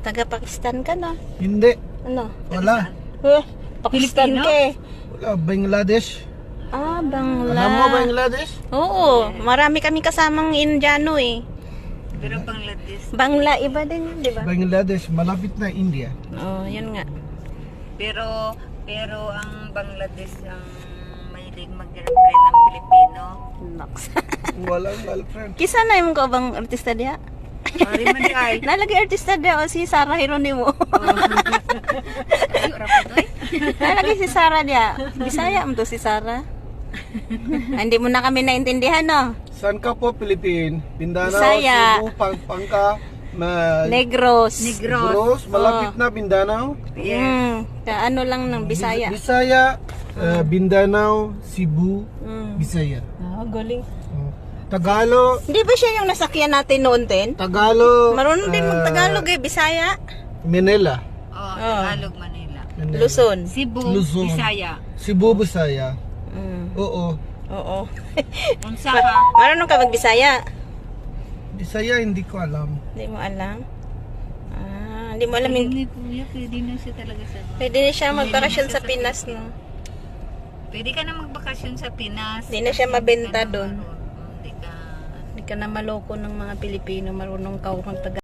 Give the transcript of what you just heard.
Taga-Pakistan ka na. Hindi. Ano? Wala. Pakistan Filipino? ka eh. Wala. Bangladesh. Ah, Bangla. Alam mo Bangladesh? Oo, marami kami kasamang Indiano eh. Pero Bangladesh. Bangla, iba din yun, di ba? Bangladesh, malapit na India. Oo, yun nga. Pero ang Bangladesh ang mahilig mag-girlfriend ng Pilipino. Nox. Walang girlfriend. Kisa na yung ko bang artista diya? Mari man di ay. Nalagay artista diya o si Sarah Geronimo. Ay, rapat oy. Nalagay si Sarah diya. Bisaya mo to si Sarah. Hindi mo na kami naintindihan, no? Saan ka po, Philippine? Mindanao, Bisaya. Cebu, Pampanga, Negros. Negros, malapit na Mindanao. Ano lang ng Bisaya. Bisaya, Mindanao, Cebu, Mm. Bisaya. Ah, galing. Tagalog, Hindi ba siya yung nasakyan natin noon din? Tagalog, Marunong din mag-Tagalog eh, Bisaya. Manila, Oh, Tagalog, Manila. Manila. Luzon. Cebu, Luzon. Bisaya. Cebu, Bisaya. Mm. Oo. Oo. Unsa ka? Marunong ka mag-Bisaya? Bisaya, hindi ko alam. Hindi mo alam? Ah, hindi mo alam yung... Ni Kuya, pwede na siya talaga sa... Pwede na siya magbakasyon sa Pinas, no? Pwede ka na magbakasyon sa Pinas. Hindi na siya mabenta Hindi ka na doon. Hindi ka... Hindi ka na maloko ng mga Pilipino, marunong ka mag